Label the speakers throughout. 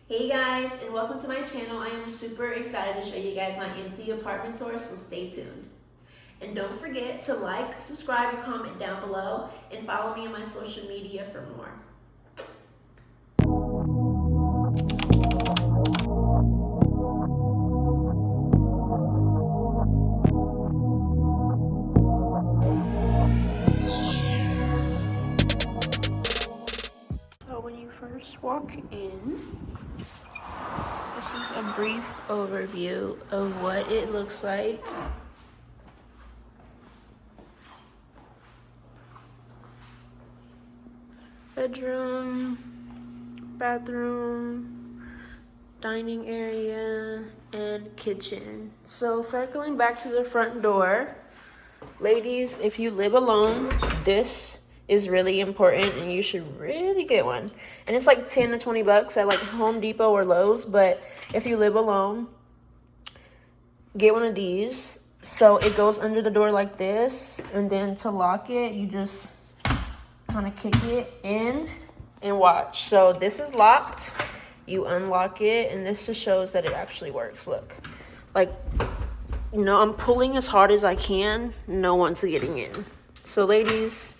Speaker 1: Hey guys, and welcome to my channel. I am super excited to show you guys my empty apartment tour, so stay tuned. And don't forget to like, subscribe, and comment down below, and follow me on my social media for more. So when you first walk in, this is a brief overview of what it looks like. Bedroom, bathroom, dining area, and kitchen. So circling back to the front door, ladies, if you live alone, this is really important and you should really get one. And it's like 10 to 20 bucks at like Home Depot or Lowe's, but if you live alone, get one of these. So it goes under the door like this, and then to lock it, you just kind of kick it in and watch. So this is locked, you unlock it, and this just shows that it actually works. Look, like, you know, I'm pulling as hard as I can, no one's getting in. So ladies,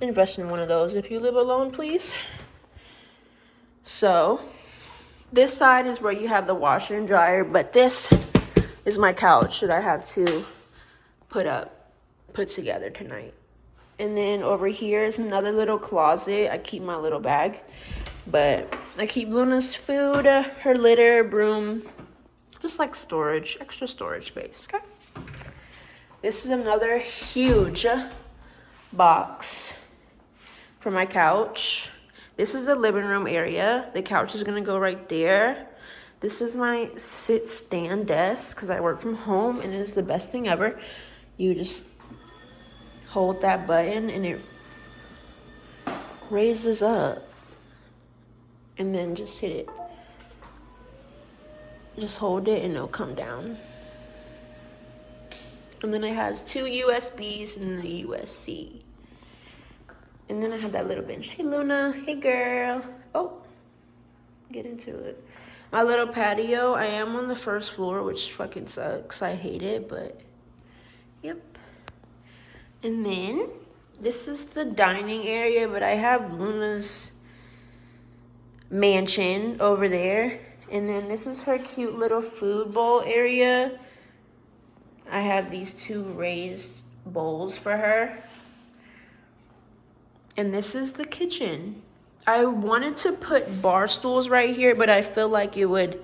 Speaker 1: invest in one of those if you live alone, please. So this side is where you have the washer and dryer, but this is my couch that I have to put together tonight. And then over here is another little closet. I keep my little bag, but I keep Luna's food, her litter, broom, just like storage, extra storage space, okay? This is another huge box for my couch. This is the living room area. The couch is gonna go right there. This is my sit-stand desk because I work from home, and it is the best thing ever. You just hold that button and it raises up, and then just hit it. Just hold it and it'll come down. And then it has two USBs and the USB-C. And then I have that little bench. Hey Luna, hey girl. Oh, get into it. My little patio, I am on the first floor, which fucking sucks. I hate it, but yep. And then this is the dining area, but I have Luna's mansion over there. And then this is her cute little food bowl area. I have these two raised bowls for her. And this is the kitchen. I wanted to put bar stools right here, but I feel like it would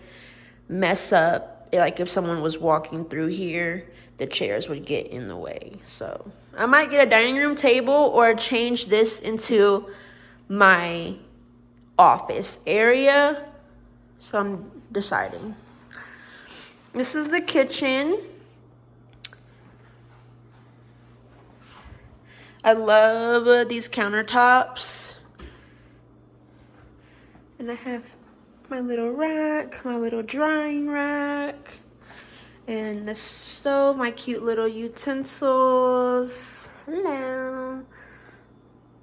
Speaker 1: mess up. Like if someone was walking through here, the chairs would get in the way. So I might get a dining room table or change this into my office area. So I'm deciding. This is the kitchen. I love these countertops. And I have my little rack, my little drying rack, and the stove, my cute little utensils. Hello.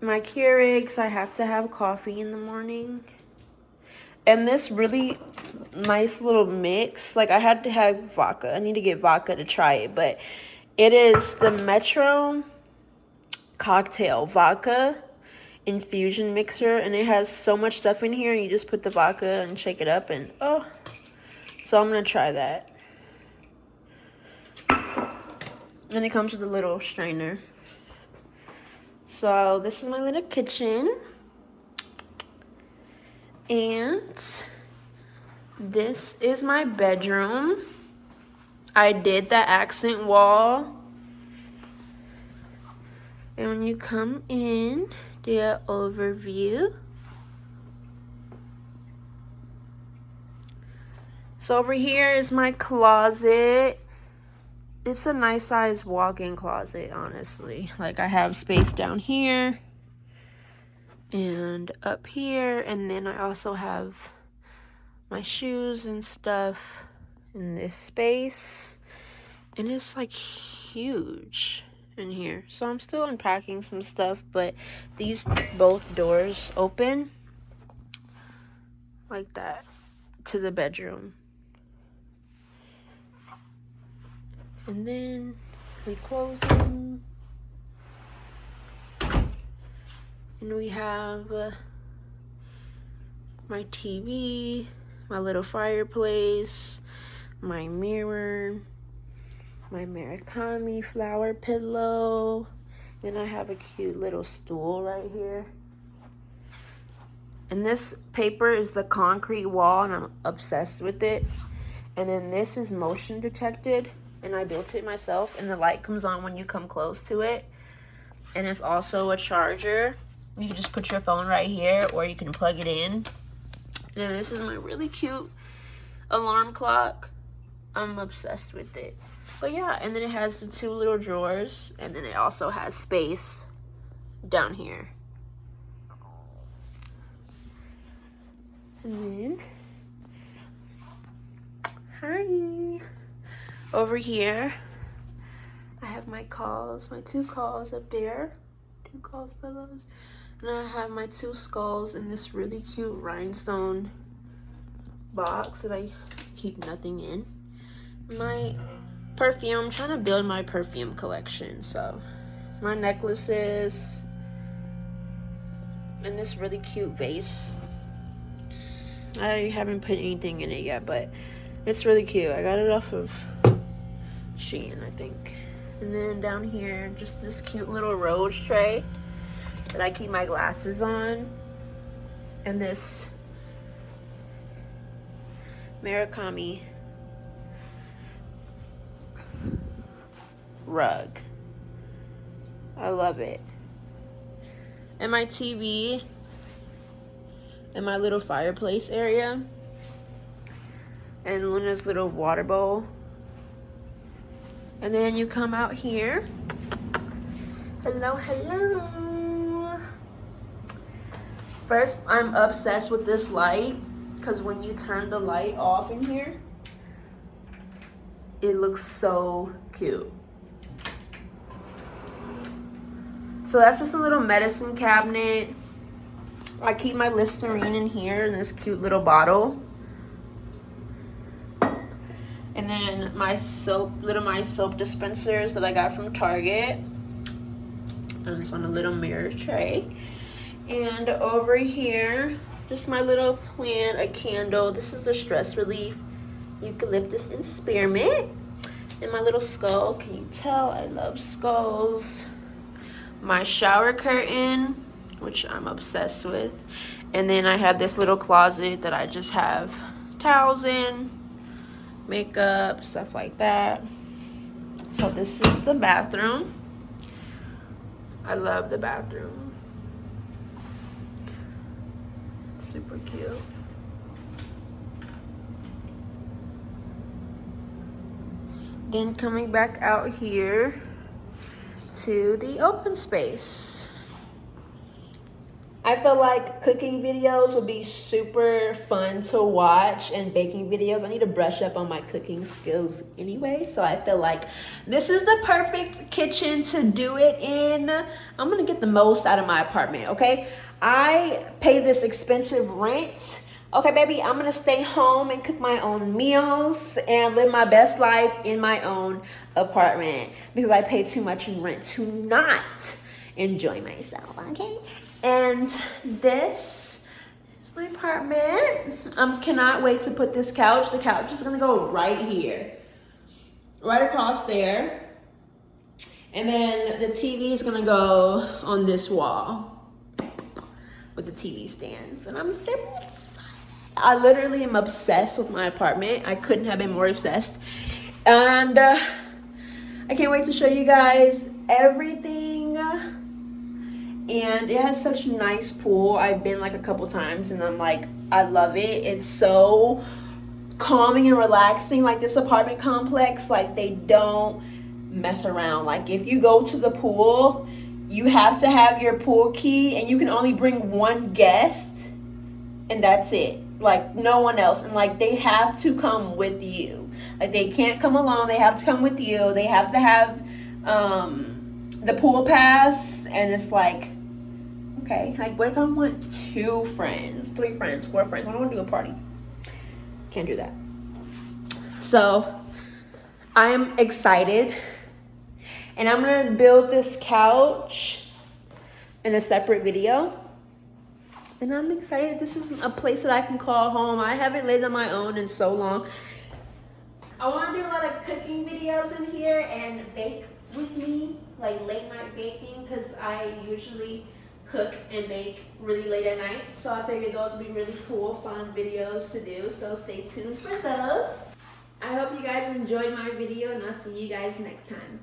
Speaker 1: My Keurigs, I have to have coffee in the morning. And this really nice little mix, like I had to have vodka. I need to get vodka to try it, but it is the Metro cocktail vodka infusion mixer, and it has so much stuff in here. You just put the vodka and shake it up, and oh, so I'm gonna try that. And it comes with a little strainer. So this is my little kitchen, and this is my bedroom. I did the accent wall, and when you come in, do an overview. So over here is my closet. It's a nice size walk-in closet, honestly. Like I have space down here and up here, and then I also have my shoes and stuff in this space, and it's like huge in here. So I'm still unpacking some stuff, but these both doors open like that. to the bedroom. And then we close them. And we have my TV, my little fireplace, my mirror, my Murakami flower pillow. Then I have a cute little stool right here. And this paper is the concrete wall, and I'm obsessed with it. And then this is motion detected, and I built it myself, and the light comes on when you come close to it. And it's also a charger. You can just put your phone right here, or you can plug it in. And then this is my really cute alarm clock. I'm obsessed with it. But yeah, and then it has the 2 little drawers, and then it also has space down here. And then, hi. Over here, I have my calls, my 2 calls up there. 2 calls pillows. And I have my 2 skulls in this really cute rhinestone box that I keep nothing in. My perfume, I'm trying to build my perfume collection. So, my necklaces, and this really cute vase. I haven't put anything in it yet, but it's really cute. I got it off of Shein, I think. And then down here, just this cute little rose tray that I keep my glasses on. And this Murakami rug. I love it. And my TV in my little fireplace area, and Luna's little water bowl. And then you come out here. Hello, hello. First, I'm obsessed with this light, because when you turn the light off in here, it looks so cute. So that's just a little medicine cabinet. I keep my Listerine in here in this cute little bottle. And then my soap dispensers that I got from Target. And it's on a little mirror tray. And over here, just my little plant, a candle. This is the stress relief eucalyptus and spearmint. And my little skull. Can you tell I love skulls? My shower curtain, which I'm obsessed with. And then I have this little closet that I just have towels in, makeup, stuff like that. So this is the bathroom. I love the bathroom. It's super cute. Then coming back out here to the open space. I feel like cooking videos would be super fun to watch, and baking videos. I need to brush up on my cooking skills anyway, so I feel like this is the perfect kitchen to do it in. I'm gonna get the most out of my apartment, okay? I pay this expensive rent. Okay, baby, I'm gonna stay home and cook my own meals and live my best life in my own apartment because I pay too much in rent to not enjoy myself, okay? And this is my apartment. Cannot wait to put this couch. The couch is gonna go right here, right across there. And then the TV is gonna go on this wall with the TV stands. And I'm super excited. I literally am obsessed with my apartment. I couldn't have been more obsessed. And I can't wait to show you guys everything. And it has such a nice pool. I've been like a couple times and I'm like, I love it. It's so calming and relaxing. Like this apartment complex, like they don't mess around. Like if you go to the pool, you have to have your pool key and you can only bring one guest and that's it. Like no one else. And like they have to come with you. Like they can't come alone. They have to come with you. They have to have the pool pass. And it's like, okay, like what if I want 2 friends, 3 friends, 4 friends? I don't want to do a party. Can't do that. So I'm excited, and I'm gonna build this couch in a separate video. And I'm excited. This is a place that I can call home. I haven't lived on my own in so long. I want to do a lot of cooking videos in here and bake with me, like late night baking, because I usually cook and bake really late at night. So I figured those would be really cool, fun videos to do. So stay tuned for those. I hope you guys enjoyed my video, and I'll see you guys next time.